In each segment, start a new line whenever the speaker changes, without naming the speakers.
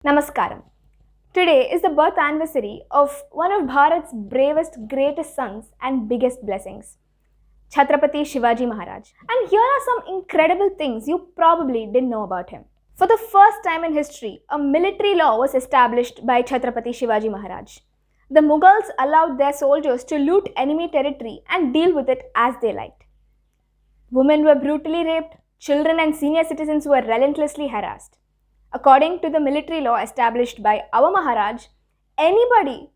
Namaskaram. Today is the birth anniversary of one of Bharat's bravest, greatest sons and biggest blessings, Chathrapathi Shivaji Maharaj. And here are some incredible things you probably didn't know about him. For the first time in history, a military law was established by Chathrapathi Shivaji Maharaj. The Mughals allowed their soldiers to loot enemy territory and deal with it as they liked. Women were brutally raped, children and senior citizens were relentlessly harassed. According to the military law established by our Maharaj, anybody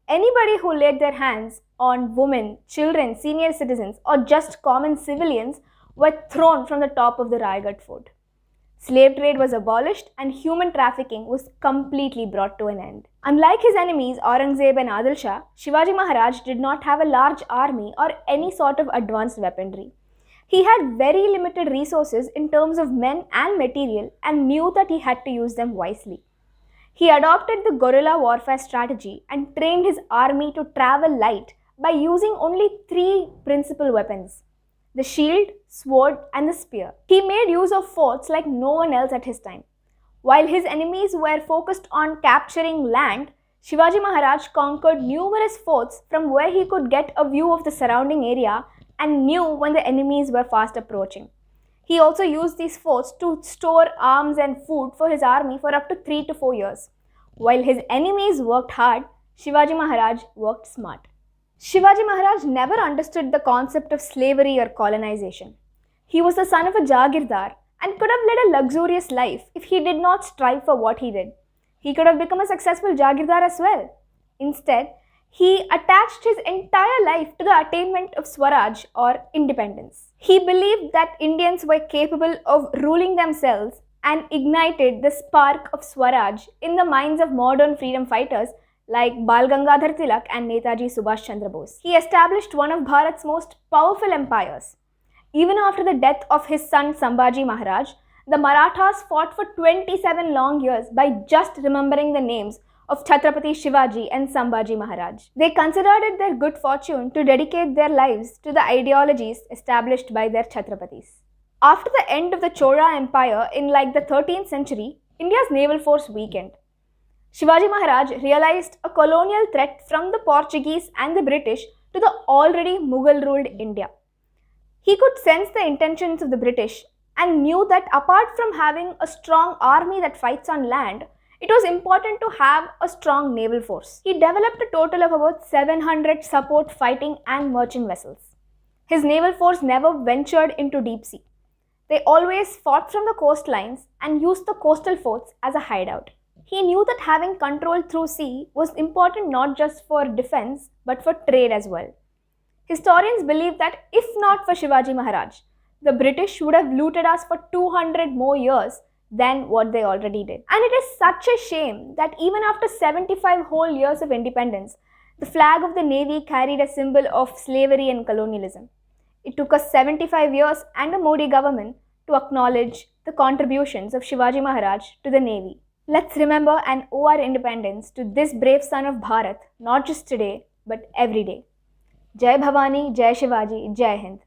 who laid their hands on women, children, senior citizens or just common civilians were thrown from the top of the Raigad fort. Slave trade was abolished and human trafficking was completely brought to an end. Unlike his enemies Aurangzeb and Adil Shah, Shivaji Maharaj did not have a large army or any sort of advanced weaponry. He had very limited resources in terms of men and material and knew that he had to use them wisely. He adopted the guerrilla warfare strategy and trained his army to travel light by using only three principal weapons: the shield, sword, and the spear. He made use of forts like no one else at his time. While his enemies were focused on capturing land, Shivaji Maharaj conquered numerous forts from where he could get a view of the surrounding area and knew when the enemies were fast approaching. He also used these forts to store arms and food for his army for up to 3 to 4 years. While his enemies worked hard, Shivaji Maharaj worked smart. Shivaji Maharaj never understood the concept of slavery or colonization. He was the son of a Jagirdar and could have led a luxurious life if he did not strive for what he did. He could have become a successful Jagirdar as well. Instead, he attached his entire life to the attainment of Swaraj or independence. He believed that Indians were capable of ruling themselves and ignited the spark of Swaraj in the minds of modern freedom fighters like Bal Gangadhar Tilak and Netaji Subhash Chandra Bose. He established one of Bharat's most powerful empires. Even after the death of his son Sambhaji Maharaj, the Marathas fought for 27 long years by just remembering the names of Chathrapathi Shivaji and Sambhaji Maharaj. They considered it their good fortune to dedicate their lives to the ideologies established by their Chhatrapatis. After the end of the Chola Empire in the 13th century, India's naval force weakened. Shivaji Maharaj realized a colonial threat from the Portuguese and the British to the already Mughal-ruled India. He could sense the intentions of the British and knew that apart from having a strong army that fights on land, it was important to have a strong naval force. He developed a total of about 700 support fighting and merchant vessels. His naval force never ventured into deep sea. They always fought from the coastlines and used the coastal forts as a hideout. He knew that having control through sea was important not just for defense but for trade as well. Historians believe that if not for Shivaji Maharaj, the British would have looted us for 200 more years than what they already did. And it is such a shame that even after 75 whole years of independence, the flag of the Navy carried a symbol of slavery and colonialism. It took us 75 years and a Modi government to acknowledge the contributions of Shivaji Maharaj to the Navy. Let's remember and owe our independence to this brave son of Bharat, not just today, but every day. Jai Bhavani, Jai Shivaji, Jai Hind.